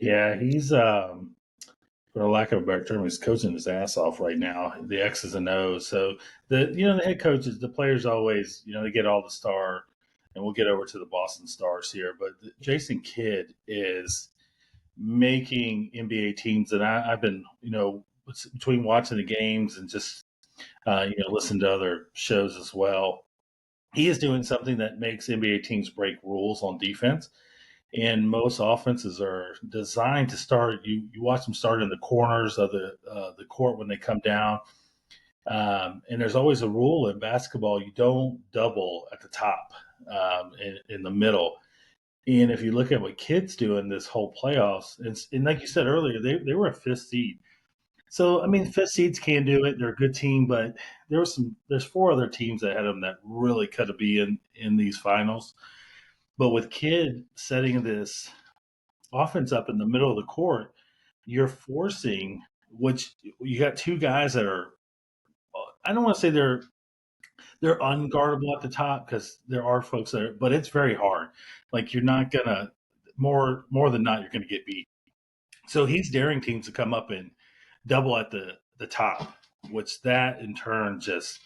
Yeah, he's for lack of a better term, he's coaching his ass off right now. The X's and O's. So the head coaches, the players always they get all the star, and we'll get over to the Boston Stars here. But Jason Kidd is making NBA teams, and I've been between watching the games and just listening to other shows as well. He is doing something that makes NBA teams break rules on defense. And most offenses are designed to start. You watch them start in the corners of the court when they come down. And there's always a rule in basketball: you don't double at the top, in the middle. And if you look at what kids do in this whole playoffs, and like you said earlier, they were a fifth seed. So I mean, fifth seeds can do it. They're a good team, but there's four other teams that had them that really could have been in these finals. But with Kidd setting this offense up in the middle of the court, you're forcing, which you got two guys that are, I don't want to say they're unguardable at the top, because there are folks that are, but it's very hard. Like, you're not gonna, more than not, you're gonna get beat. So he's daring teams to come up and double at the top, which that in turn just,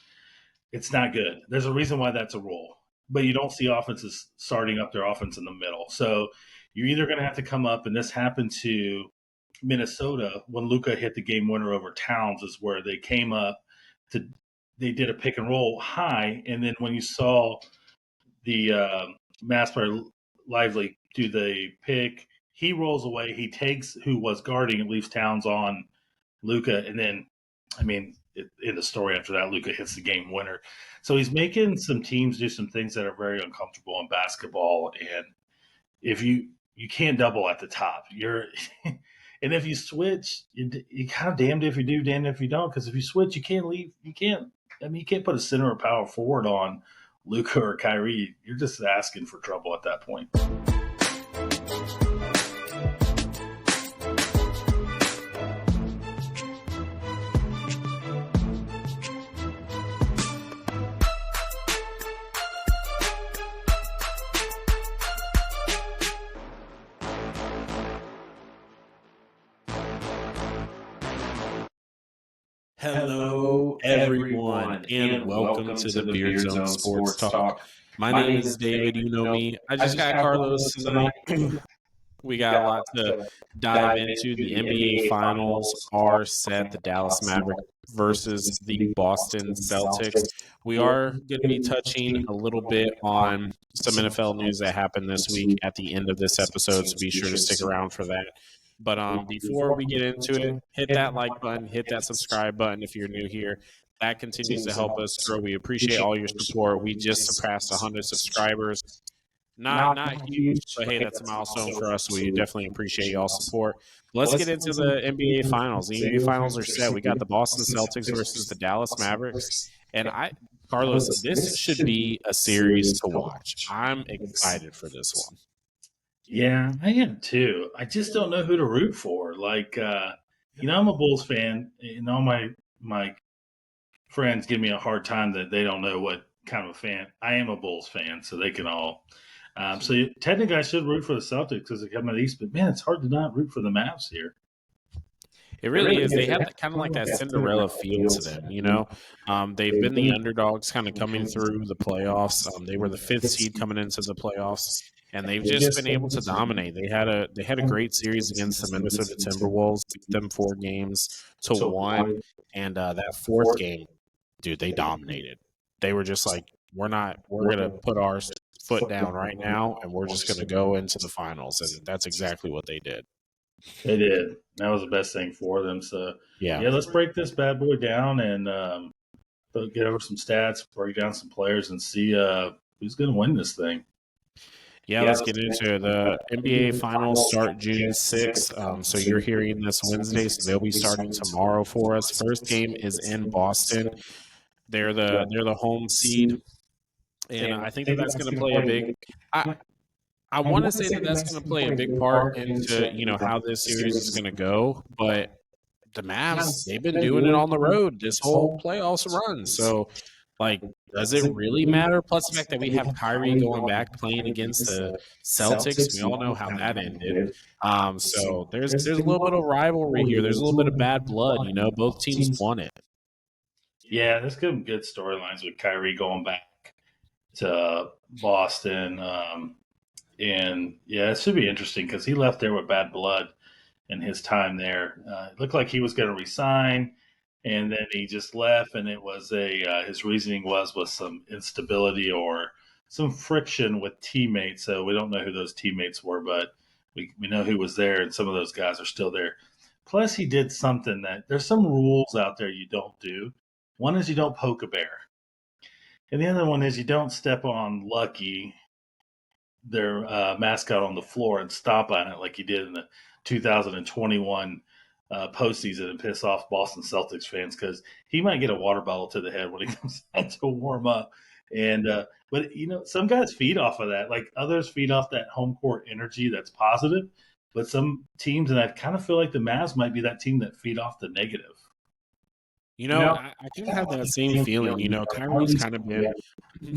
it's not good. There's a reason why that's a rule, but you don't see offenses starting up their offense in the middle. So you're either going to have to come up, and this happened to Minnesota when Luka hit the game winner over Towns, is where they came up to, they did a pick and roll high, and then when you saw the mass player Lively do the pick, he rolls away, he takes who was guarding and leaves Towns on Luka, and then, I mean, in the story after that, Luka hits the game winner. So he's making some teams do some things that are very uncomfortable in basketball. And if you can't double at the top, you're and if you switch, you kind of damned if you do, damned if you don't. Because if you switch, you can't leave. You can't. I mean, you can't put a center or power forward on Luka or Kyrie. You're just asking for trouble at that point. Hello, everyone, and welcome to the Beard Zone Sports Talk. My name is David. You know me. I just got Carlos tonight. We got a lot to dive into. The NBA Finals are set. The Dallas Mavericks versus the Boston Celtics. We are going to be touching a little bit on some NFL news that happened this week at the end of this episode, so be sure to stick around for that. But before we get into it, hit that like button, hit that subscribe button if you're new here. That continues to help us grow. We appreciate all your support. We just surpassed 100 subscribers. Not huge, but hey, that's a milestone for us. We definitely appreciate y'all's support. Let's get into the NBA Finals. The NBA Finals are set. We got the Boston Celtics versus the Dallas Mavericks. And Carlos, this should be a series to watch. I'm excited for this one. Yeah, I am too. I just don't know who to root for. Like, I'm a Bulls fan, and all my friends give me a hard time that they don't know what kind of a fan I am. A Bulls fan, so they can all. So technically, I should root for the Celtics because they come out east. But man, it's hard to not root for the Mavs here. It really is. They have kind of like that Cinderella feel to them, you know. They've been the underdogs kind of coming through the playoffs. They were the fifth seed coming into the playoffs, and they've just been able to dominate. They had a great series against the Minnesota Timberwolves, beat them 4-1, and that fourth game, dude, they dominated. They were just like, we're gonna put our foot down right now, and we're just gonna go into the finals, and that's exactly what they did. They did. That was the best thing for them. So yeah, let's break this bad boy down and get over some stats, break down some players, and see who's going to win this thing. Yeah, let's get into it. The NBA Finals start June 6th. So you're hearing this Wednesday, so they'll be starting tomorrow for us. First game is in Boston. They're the home seed, and I think that's going to play a big. I want to say that's going to play a big part into how this series is going to go, but the Mavs, they've been doing it on the road this whole playoffs run. So Like, does it really matter? Plus the fact that we have Kyrie going back playing against the Celtics, we all know how that ended. So there's a little bit of rivalry here. There's a little bit of bad blood. Both teams won it. Yeah, there's some good storylines with Kyrie going back to Boston. And yeah, it should be interesting because he left there with bad blood in his time there. It looked like he was going to resign, and then he just left. And it was his reasoning was some instability or some friction with teammates. So we don't know who those teammates were, but we know who was there, and some of those guys are still there. Plus, he did something that there's some rules out there you don't do. One is you don't poke a bear, and the other one is you don't step on Lucky, their mascot, on the floor and stomp on it like he did in the 2021 postseason and piss off Boston Celtics fans because he might get a water bottle to the head when he comes out to warm up. And but some guys feed off of that, like others feed off that home court energy that's positive. But some teams, and I kind of feel like the Mavs might be that team that feed off the negative. I kind of have that same feeling. Kyrie's kind of been,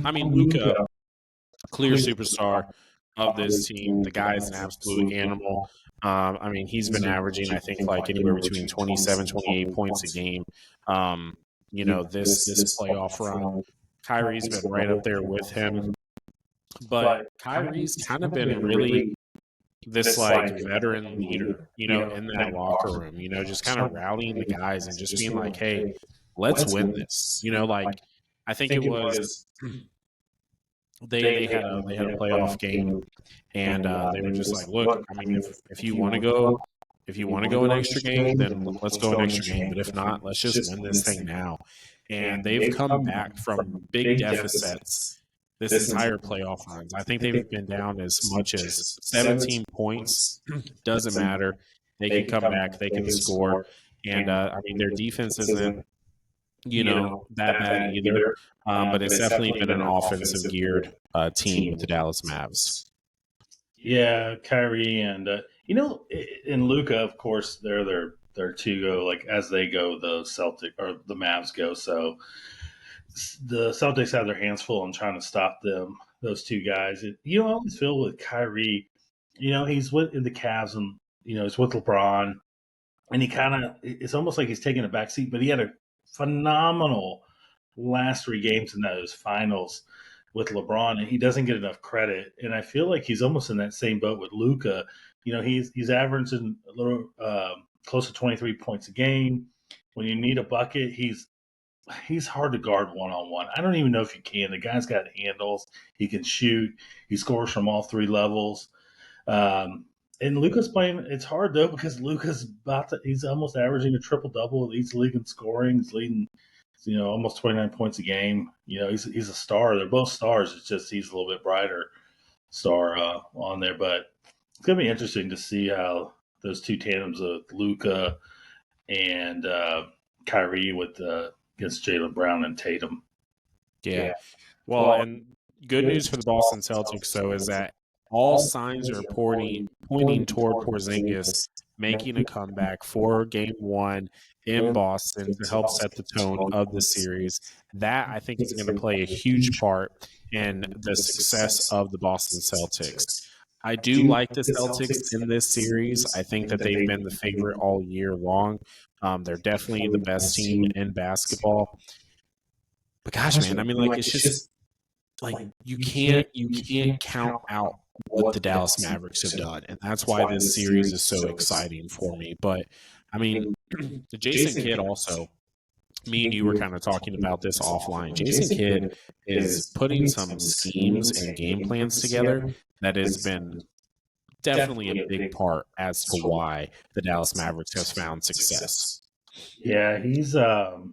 I mean, Luka, clear superstar of this team. The guy's an absolute animal. He's been averaging, I think, like anywhere between 27, 28 points a game. This playoff run, Kyrie's been right up there with him. But Kyrie's kind of been really this like veteran leader, in that locker room, just kind of rallying the guys and just being like, hey, let's win this. I think it was they had a playoff game, and they were just like, look, if you want to go an extra game, then let's go an extra game. But if not, let's just win this thing now. And they've come back from big deficits this entire playoff runs. I think they've been down as much as 17 points. Doesn't matter. They can come back. They can score. And, their defense isn't, that bad either. But it's definitely been an offensive geared team with the Dallas Mavs. Yeah, Kyrie and and Luka, of course, they're their two go, like as they go, the Celtic or the Mavs go. So the Celtics have their hands full on trying to stop them. Those two guys. I always feel with Kyrie, he's with in the Cavs, and he's with LeBron, and it's almost like he's taking a backseat. But he had a phenomenal last three games in those finals with LeBron, and he doesn't get enough credit. And I feel like he's almost in that same boat with Luka. He's averaging a little close to 23 points a game. When you need a bucket, he's hard to guard one-on-one. I don't even know if you can. The guy's got handles. He can shoot. He scores from all three levels. And Luka's playing. It's hard though because Luka's he's almost averaging a triple-double. He's leading scoring. He's leading, almost 29 points a game. He's a star. They're both stars. It's just he's a little bit brighter star on there. But it's gonna be interesting to see how those two tandems of Luka and Kyrie with against Jaylen Brown and Tatum. Yeah. Well, and good news for the Boston Celtics, though, is that all signs are pointing toward Porzingis making a comeback for Game 1 in Boston to help set the tone of the series. That, I think, is going to play a huge part in the success of the Boston Celtics. I do like the Celtics in this series. I think that they've been the favorite all year long. They're definitely the best team in basketball. But gosh, man, it's just like you can't count out what the Dallas Mavericks have done, and that's why this series is so exciting for me. But the Jason Kidd also. Me and you were kind of talking about this offline. Jason Kidd is putting some schemes and game plans together that has been definitely a big part as to why the Dallas Mavericks has found success. Yeah, he's for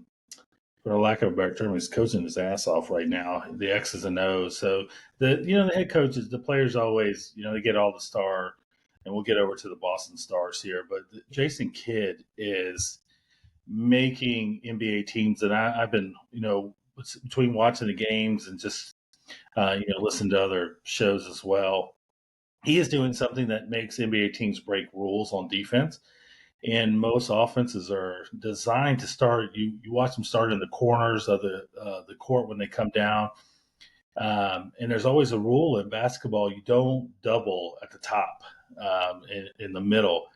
a lack of a better term, he's coaching his ass off right now. The X's and O's. So the head coaches, the players always, they get all the star, and we'll get over to the Boston Stars here. But Jason Kidd is making NBA teams, and I've been, between watching the games and just, listen to other shows as well. He is doing something that makes NBA teams break rules on defense. and most offenses are designed to start. You watch them start in the corners of the court when they come down, and there's always a rule in basketball: you don't double at the top, in the middle.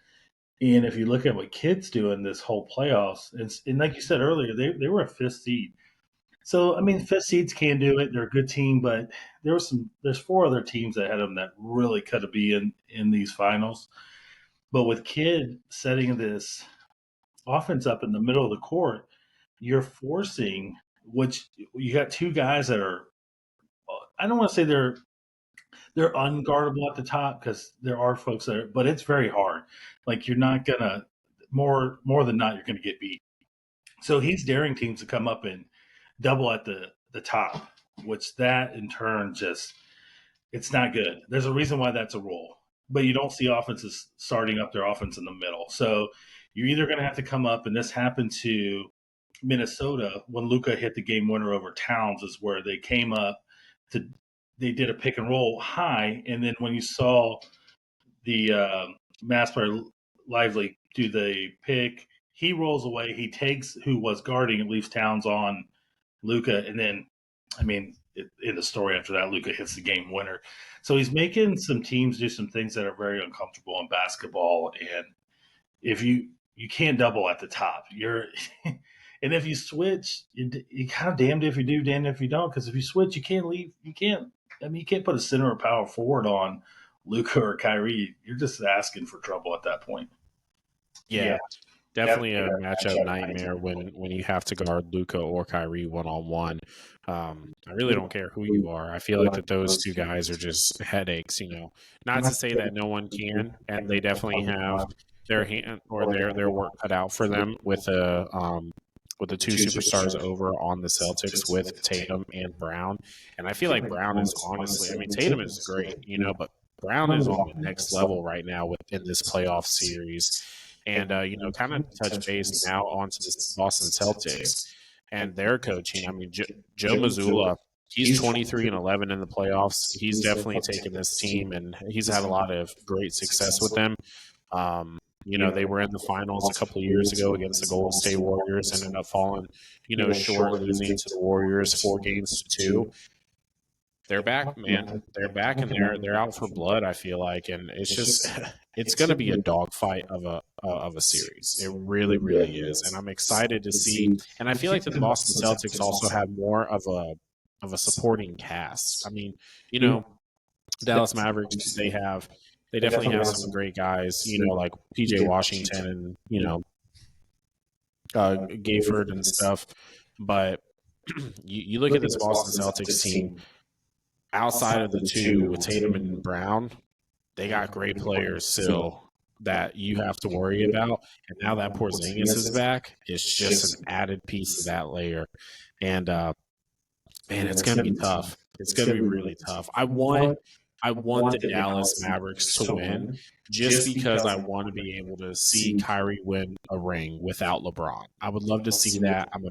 And if you look at what kids do in this whole playoffs, and like you said earlier, they were a fifth seed. So I mean, fifth seeds can do it. They're a good team, but there's four other teams that had them that really could have been in these finals. But with Kidd setting this offense up in the middle of the court, you're forcing, which you got two guys that are, I don't want to say they're unguardable at the top, because there are folks that are, but it's very hard. Like, you're not gonna, more than not, you're gonna get beat. So he's daring teams to come up and double at the top, which that in turn just, it's not good. There's a reason why that's a rule, but you don't see offenses starting up their offense in the middle. So you're either going to have to come up, and this happened to Minnesota when Luka hit the game winner over Towns, is where they came up to, they did a pick and roll high, and then when you saw the mass player Lively do the pick, he rolls away, he takes who was guarding and leaves Towns on Luka, and then, I mean, in the story after that, Luka hits the game winner. So he's making some teams do some things that are very uncomfortable in basketball, and if you can't double at the top, you're and if you switch, you kind of damned if you do, damned if you don't. Because if you switch, you can't leave. You can't. I mean, you can't put a center or power forward on Luka or Kyrie. You're just asking for trouble at that point. Yeah, definitely a matchup nightmare when you have to guard Luka or Kyrie one-on-one. I really don't care who you are. I feel like that those two guys are just headaches. Not to say that no one can, and they definitely have their hand or their work cut out for them with the two superstars over on the Celtics with Tatum and Brown. And I feel like Brown is honestly, I mean, Tatum is great, but Brown is on the next level right now within this playoff series. And, kind of touch base now onto the Boston Celtics and their coaching. I mean, Joe Mazzulla, he's 23-11 in the playoffs. He's definitely taken this team, and he's had a lot of great success with them. They were in the finals a couple of years ago against the Golden State Warriors, ended up falling, short, losing to the Warriors 4-2. They're back, man. They're back, and they're out for blood, I feel like, and it's just it's going to be a dogfight of a series. It really, really is, and I'm excited to see. And I feel like the Boston Celtics also have more of a supporting cast. I mean, Dallas Mavericks, they definitely have some great guys, like PJ Washington and Gayford and stuff. But you look at this Boston Celtics team. Outside of the two with Tatum and Brown, they got great players still that you have to worry about. And now that Porzingis is back, it's just an added piece of that layer. And man, it's going to be tough. It's going to be really tough. I want the Dallas Mavericks to win just because I want to be able to see Kyrie win a ring without LeBron. I would love to see that. I'm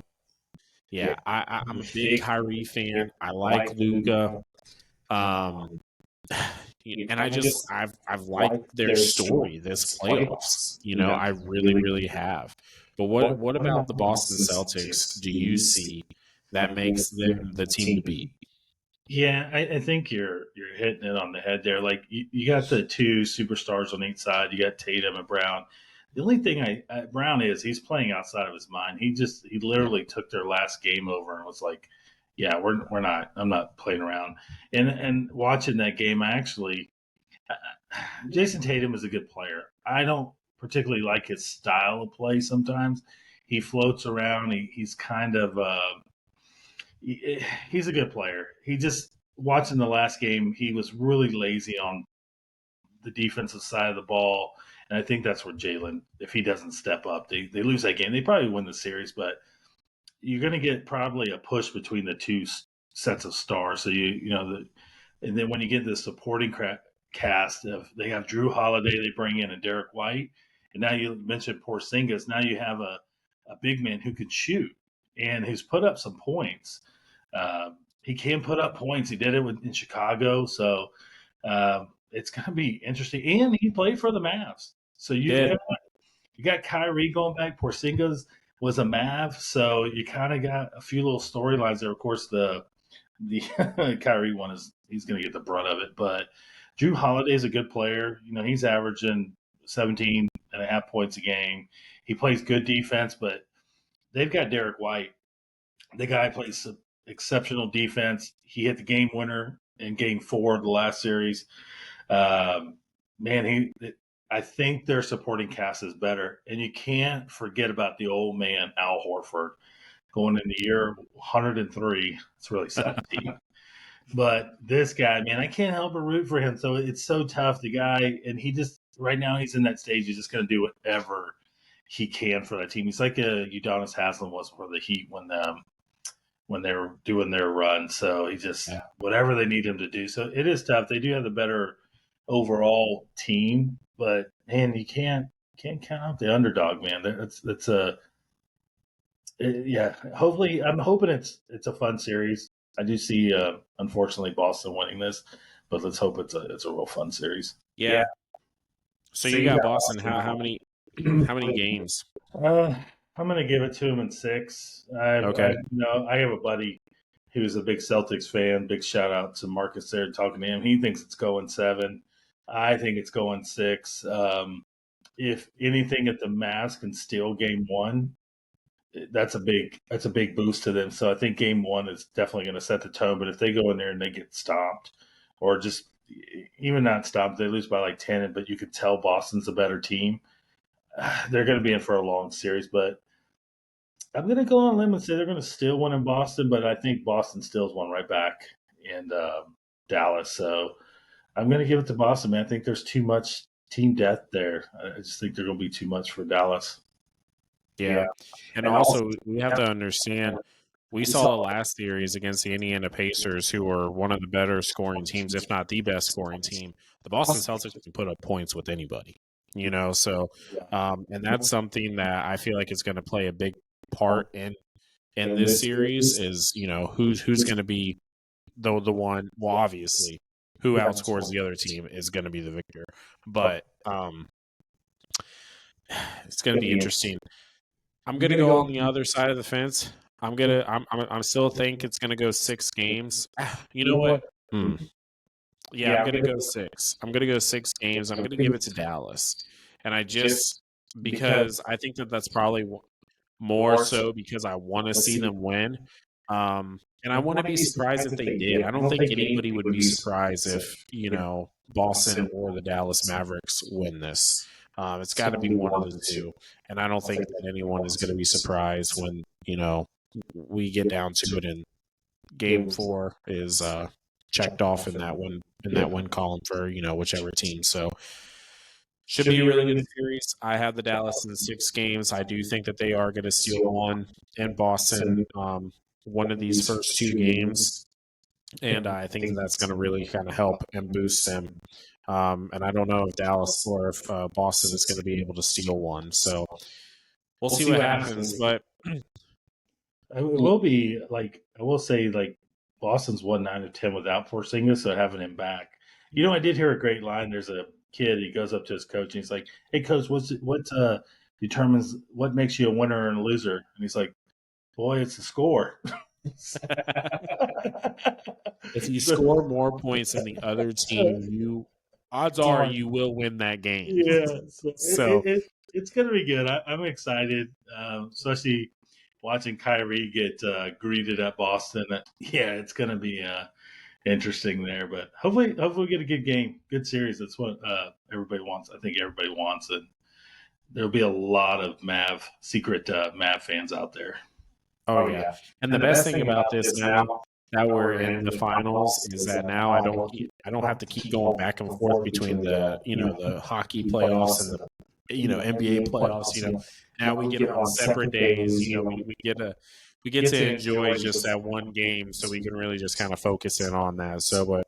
a big Kyrie fan. I like Luka. And I've liked their story this playoffs. I really, really have. But what about the Boston Celtics do you see that makes them the team to beat? Yeah, I think you're hitting it on the head there. Like, you got the two superstars on each side. You got Tatum and Brown. The only thing Brown is, he's playing outside of his mind. He literally took their last game over and was like, yeah, we're not. I'm not playing around. And watching that game, Jason Tatum is a good player. I don't particularly like his style of play. Sometimes he floats around. He's kind of he's a good player. He just, watching the last game, he was really lazy on the defensive side of the ball, and I think that's where Jalen, if he doesn't step up, they lose that game. They probably win the series, but you're going to get probably a push between the two sets of stars. So and then when you get the supporting cast of, they have Drew Holiday, they bring in, and Derek White, and now you mentioned Porzingis. Now you have a big man who can shoot and who's put up some points. He can put up points. He did it in Chicago, so it's going to be interesting. And he played for the Mavs, so you got Kyrie going back. Porzingis was a Mav, so you kind of got a few little storylines there. Of course, the Kyrie one is he's going to get the brunt of it, but Drew Holiday's a good player. He's averaging 17 and a half points a game. He plays good defense, but they've got Derek White. The guy plays exceptional defense. He hit the game winner in Game 4 of the last series. Man, I think their supporting cast is better, and you can't forget about the old man Al Horford going in the year 103. It's really 17. But this guy, man, I can't help but root for him. So it's so tough. The guy, and he just right now he's in that stage. He's just going to do whatever he can for that team. He's like Udonis Haslem was for the Heat when they were doing their run. So he just whatever they need him to do. So it is tough. They do have the better overall team, but man, you can't count out the underdog, man. That's a yeah. Hopefully, I'm hoping it's a fun series. I do see, unfortunately, Boston winning this, but let's hope it's a real fun series. Yeah. So you got Boston. How many games? I'm going to give it to him in 6. Okay. I have a buddy who's a big Celtics fan. Big shout out to Marcus there talking to him. He thinks it's going 7. I think it's going 6. If anything, if the Mavs can steal Game 1, that's a big boost to them. So I think Game 1 is definitely going to set the tone. But if they go in there and they get stomped, or just even not stomped, they lose by like 10, but you could tell Boston's a better team. They're going to be in for a long series, but I'm going to go on a limb and say they're going to still win in Boston, but I think Boston steals one right back in Dallas. So I'm going to give it to Boston, man. I think there's too much team depth there. I just think they're going to be too much for Dallas. Yeah. And also, we have to understand, we saw the last series against the Indiana Pacers, who were one of the better scoring teams, if not the best scoring team. The Boston Celtics can put up points with anybody, so and that's something that I feel like is going to play a big part in this series is, who's going to be the one, well, obviously, who outscores the other team is going to be the victor. But it's going to be interesting. I'm going to go on the other side of the fence. I'm still think it's going to go 6 games. You know what? Yeah, I'm going to go 6. I'm going to go 6 games. I'm going to give it to Dallas. And because I think that's probably more so because I want to see them win. And I want to be surprised if they did. I don't think anybody would be surprised if, Boston or the Dallas Mavericks win this. It's got to be one of the two. And I don't think that anyone is going to be surprised when, we get down to it and Game 4 is checked off in that win column for, whichever team. So should be a really good series. I have the Dallas in 6 games. I do think that they are going to steal one in Boston, one of these first 2 games. And I think that's going to really kind of help and boost them. And I don't know if Dallas or if Boston is going to be able to steal one. So we'll see what happens. But it will be I will say Boston's won 9 of 10 without Porzingis, so having him back. I did hear a great line. There's a kid. He goes up to his coach and he's like, "Hey, coach, what determines what makes you a winner and a loser?" And he's like, "Boy, it's the score." If you score more points than the other team, odds are you will win that game. Yeah, so it's going to be good. I'm excited, especially watching Kyrie get greeted at Boston. Yeah, it's going to be interesting there. But hopefully we get a good game, good series. That's what everybody wants. I think everybody wants it. There'll be a lot of secret Mav fans out there. Oh yeah, and the best thing about this now that we're in the finals is that now I don't have to keep going back and forth between the the hockey playoffs and the NBA playoffs. Now we get them on separate days. We get to enjoy just that one game, so we can really just kind of focus in on that. So, but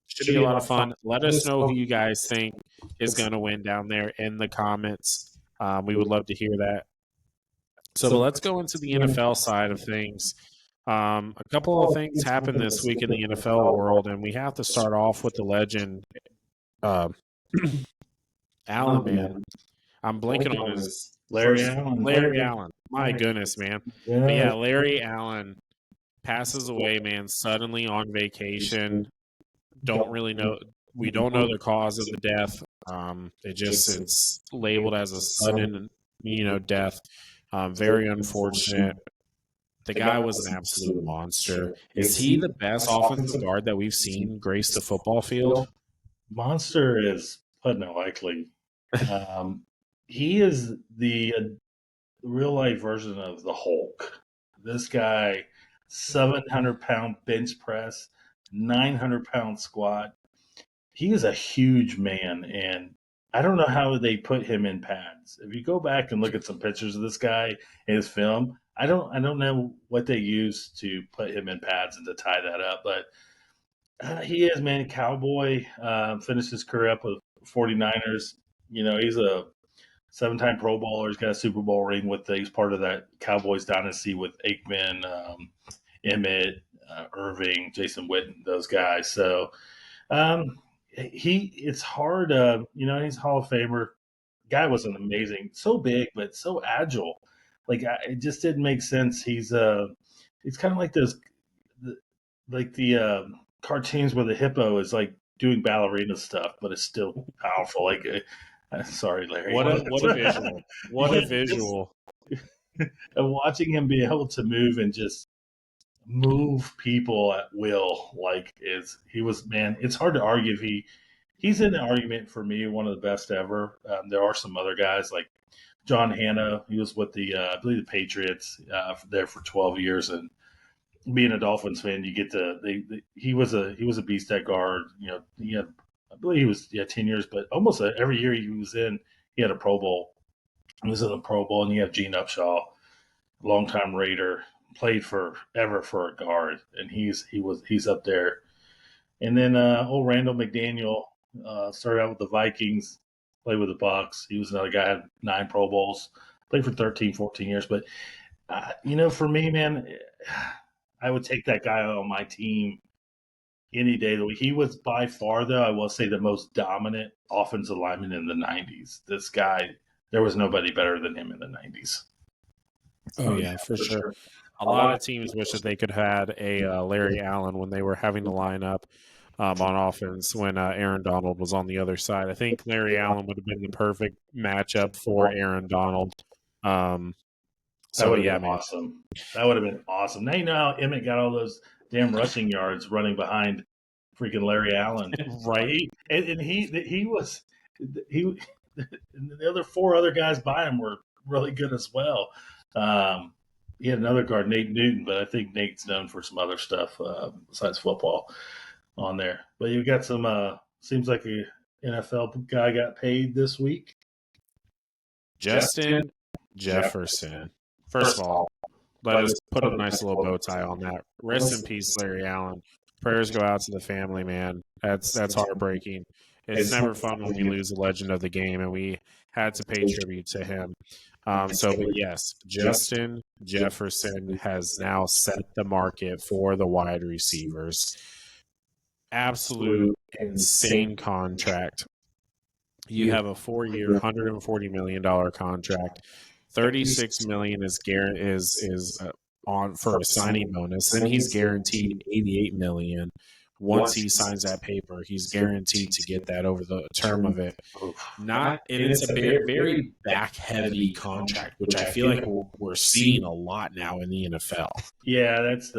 should be a lot of fun. Let us know who you guys think is going to win down there in the comments. We would love to hear that. So let's go into the NFL side of things. A couple of things happened this week in the NFL world, and we have to start off with the legend, Allen, man. I'm blanking on his Larry first Allen. Larry Allen. My goodness, man. Yeah. But yeah, Larry Allen passes away, man, suddenly on vacation. Don't really know. We don't know the cause of the death. It's labeled as a sudden, death. Very unfortunate. The guy was an absolute monster. Is he the best offensive guard that we've seen grace the football field? Monster is putting it lightly. He is the real life version of the Hulk. This guy, 700-pound bench press, 900-pound squat. He is a huge man, and I don't know how they put him in pads. If you go back and look at some pictures of this guy in his film, I don't know what they used to put him in pads and to tie that up, but he is, man, cowboy. Finished his career up with 49ers. He's a 7-time Pro Bowler. He's got a Super Bowl ring he's part of that Cowboys dynasty with Aikman, Emmett, Irving, Jason Witten, those guys. So it's hard. He's a Hall of Famer. Guy was an amazing, so big but so agile. It just didn't make sense. He's kind of like the cartoons where the hippo is like doing ballerina stuff, but it's still powerful. Sorry, Larry. What a visual! What a visual! And watching him be able to move and just move people at will, man. It's hard to argue if he's in the argument for me, one of the best ever. There are some other guys like John Hanna. He was with I believe the Patriots there for 12 years, and being a Dolphins fan, you get he was a beast at guard. I believe he was 10 years, but almost every year he was in, he had a Pro Bowl. He was in the Pro Bowl, and you have Gene Upshaw, longtime Raider, played forever for a guard, and he's up there. And then old Randall McDaniel started out with the Vikings, played with the Bucks. He was another guy, had 9 Pro Bowls, played for 13, 14 years. But for me, man, I would take that guy on my team any day of the week. He was by far, though, I will say, the most dominant offensive lineman in the 90s. This guy, there was nobody better than him in the 90s. Oh, yeah, for sure. A lot of teams wish that they could have had a Larry Allen when they were having to line up on offense when Aaron Donald was on the other side. I think Larry Allen would have been the perfect matchup for Aaron Donald. That would have been awesome. That would have been awesome. Now you know how Emmett got all those damn rushing yards running behind freaking Larry Allen, right? And he was and the other 4 other guys by him were really good as well. He had another guard, Nate Newton, but I think Nate's known for some other stuff besides football on there. But you got some. Seems like a NFL guy got paid this week. Justin Jefferson. First of all, let us put a nice little bow tie on that. Rest in peace, Larry Allen. Prayers go out to the family, man. That's heartbreaking. It's never fun when we lose a legend of the game, and we had to pay tribute to him. But yes, Justin Jefferson has now set the market for the wide receivers. Absolute insane contract. You have a 4-year, $140 million contract. $36 million is on for a signing bonus. Then he's guaranteed $88 million. Once he signs that paper, he's guaranteed to get that over the term of it. And it's a very back heavy contract, which I feel like we're seeing a lot now in the NFL. Yeah, that's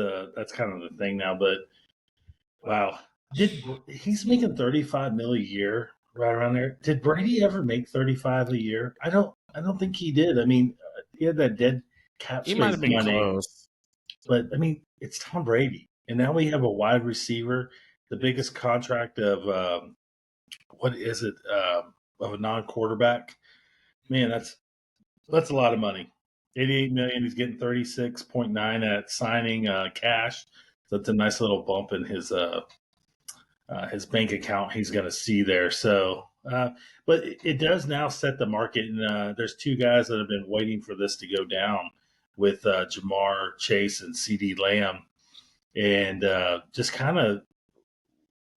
kind of the thing now. But wow, he's making $35 million a year, right around there. Did Brady ever make $35 a year? I don't think he did. I mean, he had that dead cap space. He might have been close, but I mean, it's Tom Brady. And now we have a wide receiver, the biggest contract of what is it of a non-quarterback? Man, that's a lot of money. $88 million. He's getting 36.9 at signing cash. So that's a nice little bump in his bank account. He's going to see there. So, but it does now set the market. And there's 2 guys that have been waiting for this to go down with Jamar Chase and CeeDee Lamb. And just kind of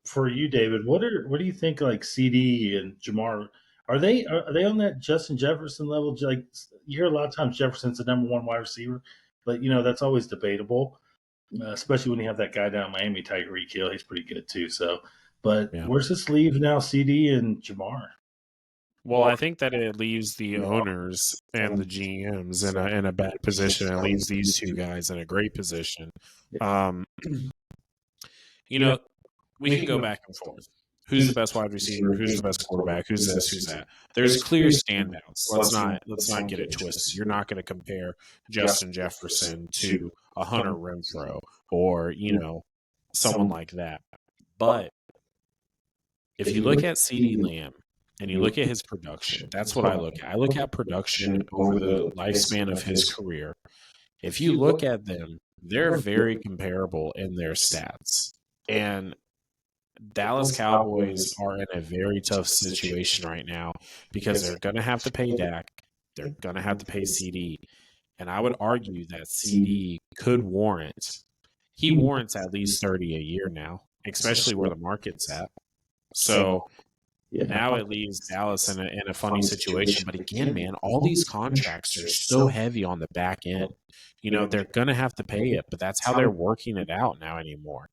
for you, David, what do you think? Like CD and Jamar, are they on that Justin Jefferson level? Like you hear a lot of times Jefferson's the number one wide receiver, but that's always debatable, especially when you have that guy down in Miami, Tyreek Hill. He's pretty good too. So, but Yeah. where's this leave now? CD and Jamar. Well, I think that it leaves the owners and the GMs in a bad position. It leaves these two guys in a great position. You know, we can go back and forth. Who's the best wide receiver? Who's the best quarterback? Who's this? Who's that? There's clear standouts. Let's not get it twisted. You're not going to compare Justin Jefferson to a Hunter Renfrow or someone like that. But if you look at CeeDee Lamb and you look at his production, that's what I look at. I look at production over the lifespan of his career. If you look at them, they're very comparable in their stats. And Dallas Cowboys are in a very tough situation right now because they're going to have to pay Dak. They're going to have to pay CD. And I would argue that CD could warrant – he warrants at least 30 a year now, especially where the market's at. So now it leaves Dallas in a funny situation. But again, man, all these contracts are so heavy on the back end. They're going to have to pay it, but that's how they're working it out now anymore.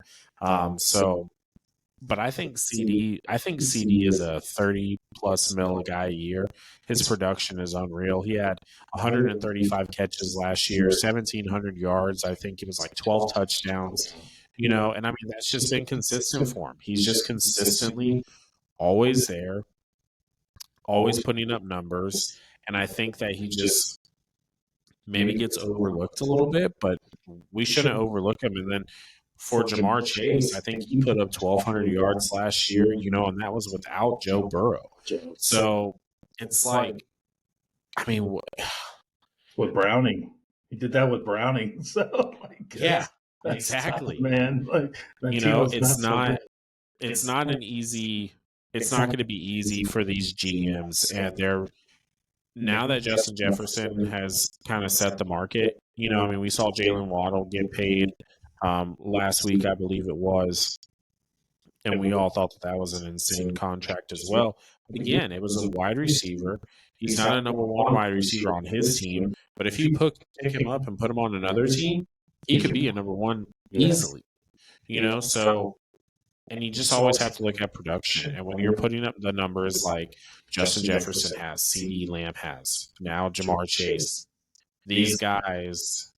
But I think CD is a 30-plus mil guy a year. His production is unreal. He had 135 catches last year, 1,700 yards. I think it was like 12 touchdowns. And I mean, that's just been consistent for him. He's just consistently always there, always putting up numbers. And I think that he just maybe gets overlooked a little bit, but we shouldn't overlook him. And then for Jamar Chase, I think he put up 1,200 yards last year, and that was without Joe Burrow. So it's like, I mean, with Browning, he did that with Browning. So yeah, exactly, tough, man. It's not an easy. It's not going to be easy for these GMs, and they're now that Justin Jefferson has kind of set the market. I mean, we saw Jalen Waddle get paid last week, I believe it was, and we all thought that was an insane contract as well. But again, it was a wide receiver. He's not a number one wide receiver on his team, but if you pick him up and put him on another team, he could be a number one easily. So, and you just always have to look at production. And when you're putting up the numbers like Justin Jefferson has, CeeDee Lamb has, now Jamar Chase, these guys,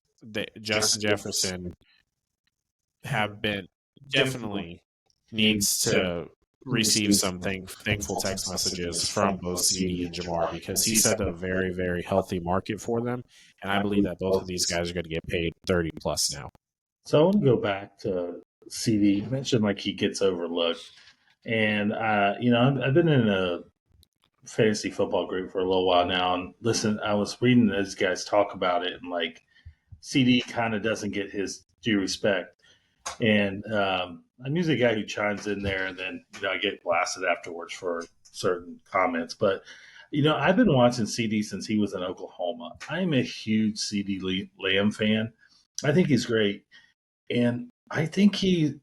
Justin Jefferson have been definitely needs to receive some thankful text messages from both CD and Jamar because he set a very, very healthy market for them. And I believe that both of these guys are going to get paid 30 plus now. So I want to go back to CD. You mentioned he gets overlooked. And, I've been in a fantasy football group for a little while now. And listen, I was reading those guys talk about it and CD kind of doesn't get his due respect. And I'm usually a guy who chimes in there, and then I get blasted afterwards for certain comments. But I've been watching CD since he was in Oklahoma. I am a huge CD Lamb fan. I think he's great, and I think he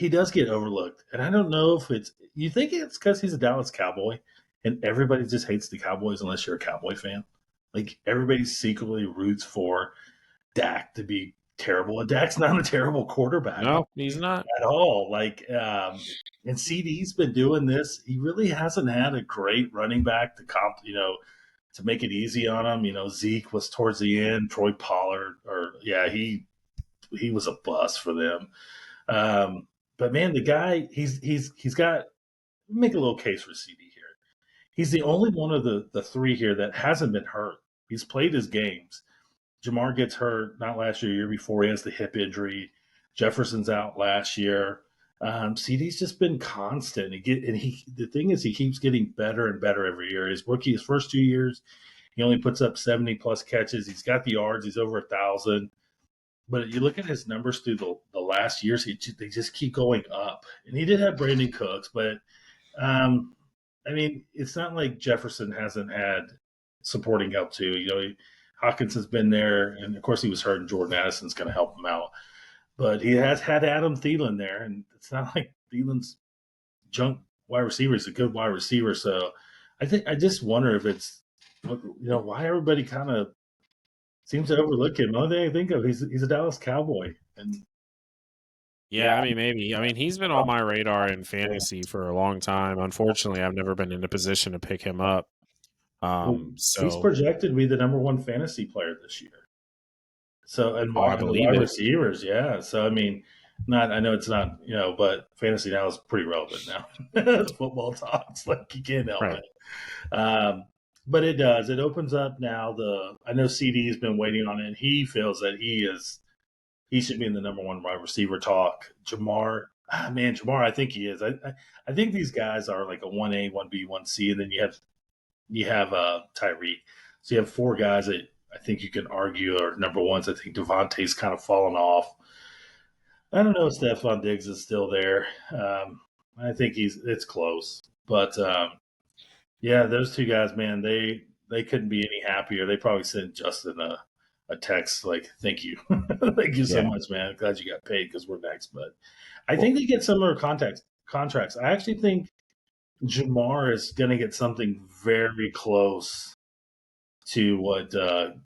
does get overlooked. And I don't know if you think it's because he's a Dallas Cowboy, and everybody just hates the Cowboys unless you're a Cowboy fan. Everybody secretly roots for Dak to be terrible. And Dak's not a terrible quarterback. No, he's not at all. And CD's been doing this. He really hasn't had a great running back to make it easy on him. Zeke was towards the end. Troy Pollard, he was a bust for them. But man, the guy, he's got make a little case for CD here. He's the only one of the three here that hasn't been hurt. He's played his games. Jamar gets hurt, not last year, year before. He has the hip injury. Jefferson's out last year. CD's just been constant. The thing is, he keeps getting better and better every year. His first 2 years, he only puts up 70-plus catches. He's got the yards. He's over 1,000. But you look at his numbers through the last years, they just keep going up. And he did have Brandon Cooks, but, it's not like Jefferson hasn't had supporting help too. Hawkins has been there, and of course he was hurt, and Jordan Addison's going to help him out. But he has had Adam Thielen there, and it's not like Thielen's junk wide receiver. He's a good wide receiver, so I just wonder if it's why everybody kind of seems to overlook him. The only thing I think of he's a Dallas Cowboy, and Yeah, I mean, maybe. I mean, he's been on my radar in fantasy for a long time. Unfortunately, I've never been in a position to pick him up. he's So, projected to be the number one fantasy player this year. So and oh, I the believe wide it. receivers, yeah. So I mean, not I know it's not but fantasy now is pretty relevant now. Football talks like you can't help Right. it. But it does. It opens up now. I know CD's been waiting on it. And he feels that he should be in the number one wide receiver talk. Jamar, I think he is. I think these guys are like a 1A, 1B, 1C, and then you have Tyreek. So you have four guys that I think you can argue are number ones. I think Devontae's kind of fallen off. I don't know if Stephon Diggs is still there. I think it's close. But yeah, those two guys, man, they couldn't be any happier. They probably sent Justin a text like, "Thank you, thank you so Yeah. much, man. Glad you got paid because we're next." But I Well, think they get similar contracts. I actually think Jamar is going to get something very close to what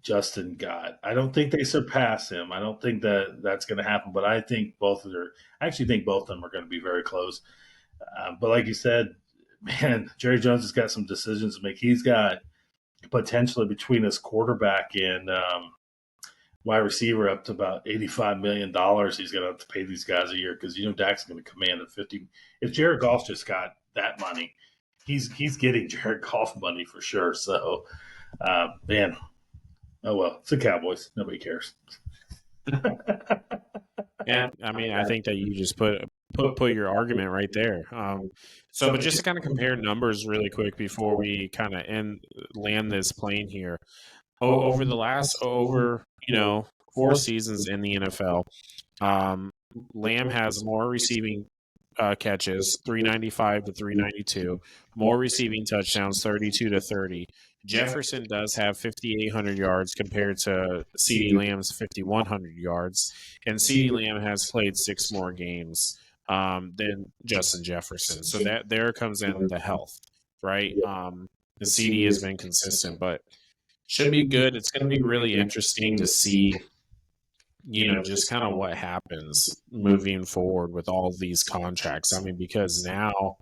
Justin got. I don't think they surpass him. I don't think that's going to happen. But I think I actually think both of them are going to be very close. But like you said, man, Jerry Jones has got some decisions to make. He's got potentially between his quarterback and wide receiver up to about $85 million. He's going to have to pay these guys a year because Dak's going to command a 50. If Jared Goff just got that money, he's getting Jared Goff money for sure. So, man, oh well, it's the Cowboys. Nobody cares. and I mean, I think that you just put your argument right there. But just to kind of compare numbers really quick before we kind of land this plane here. Over the last 4 seasons in the NFL, Lamb has more receiving catches, 395 to 392, more receiving touchdowns, 32 to 30. Jefferson does have 5,800 yards compared to CeeDee Lamb's 5,100 yards, and CeeDee Lamb has played 6 more games than Justin Jefferson. So that there comes in the health, right? The CD has been consistent, but should be good. It's going to be really interesting to see, just kind of what happens moving forward with all of these contracts. I mean, because now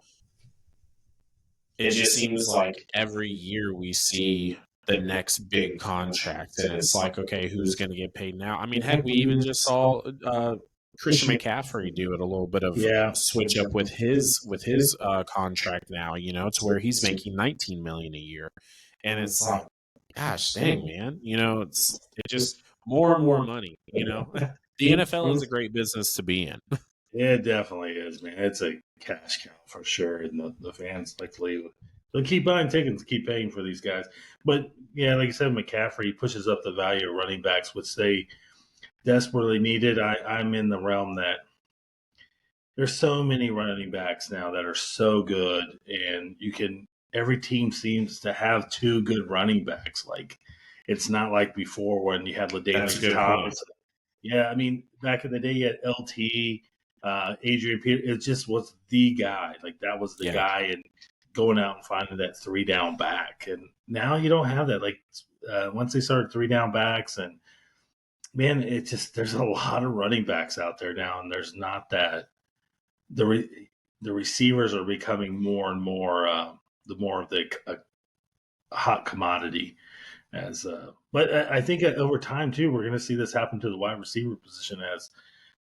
it just seems like every year we see the next big contract, and it's like, okay, who's going to get paid now? I mean, heck, we even just saw Christian McCaffrey do it a little bit of switch up with his contract now, to where he's making $19 million a year, and it's like, gosh dang, man, it's just more and more money. The NFL is a great business to be in. It definitely is, man. It's a cash cow for sure, and the fans they'll keep buying tickets, keep paying for these guys. But yeah, like you said, McCaffrey pushes up the value of running backs, which they desperately needed. I'm in the realm that there's so many running backs now that are so good, and every team seems to have two good running backs. Like it's not like before when you had LaDainian Thomas. Yeah, I mean, back in the day, you had LT, Adrian Peter. It just was the guy. Like that was the guy, and going out and finding that 3-down back. And now you don't have that. Like once they started 3-down backs, and man, there's a lot of running backs out there now, and there's not that. The receivers are becoming more and more the more of the hot commodity. But I think over time too, we're going to see this happen to the wide receiver position as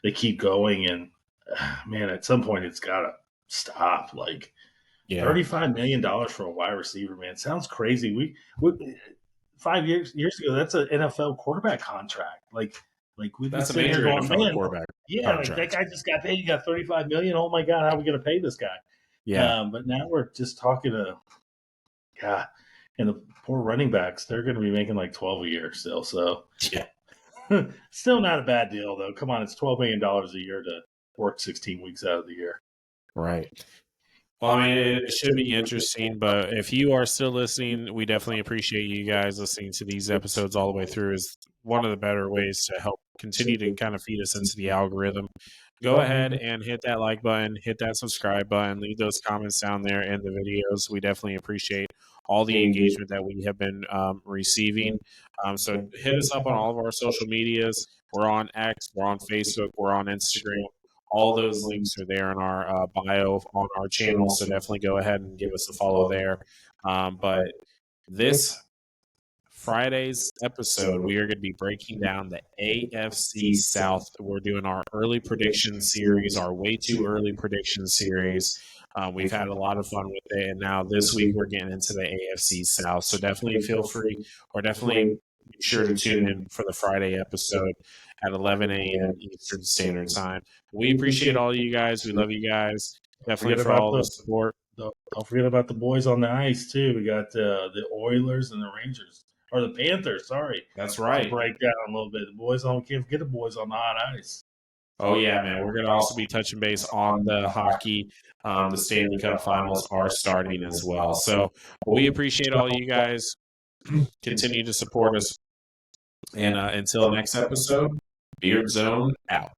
they keep going. And man, at some point, it's got to stop. Like $35 million for a wide receiver, man, sounds crazy. We 5 years ago, that's an NFL quarterback contract. Like we've been sitting here going, man, quarterback. Yeah, contract. Like that guy just got paid. You got $35 million. Oh my God, how are we going to pay this guy? Yeah. But now we're just talking God. And the poor running backs, they're going to be making like 12 a year still. So, yeah, still not a bad deal though. Come on, it's $12 million a year to work 16 weeks out of the year. Right. Well, I mean, it should be interesting, but if you are still listening, we definitely appreciate you guys listening to these episodes all the way through. Is one of the better ways to help continue to kind of feed us into the algorithm. Go ahead and hit that like button, hit that subscribe button, leave those comments down there in the videos. We definitely appreciate all the engagement that we have been receiving. So hit us up on all of our social medias. We're on X, we're on Facebook, we're on Instagram. All those links are there in our bio on our channel. So definitely go ahead and give us a follow there. But this Friday's episode, we are going to be breaking down the AFC South. We're doing our early prediction series, our way too early prediction series. We've had a lot of fun with it, and now this week we're getting into the AFC South. So definitely feel free, or definitely be sure to tune in for the Friday episode at 11 a.m. Eastern Standard Time. We appreciate all of you guys. We love you guys. Definitely for all the support. Don't forget about the boys on the ice too. We got the Oilers and the Rangers, or the Panthers. Sorry, that's right. I'll break down a little bit. The boys on can't forget the boys on the hot ice. Oh yeah, man. We're gonna also be touching base on the hockey. The Stanley Cup Finals are starting as well. So we appreciate all you guys. Continue to support us. And until next episode, Beard Zone out.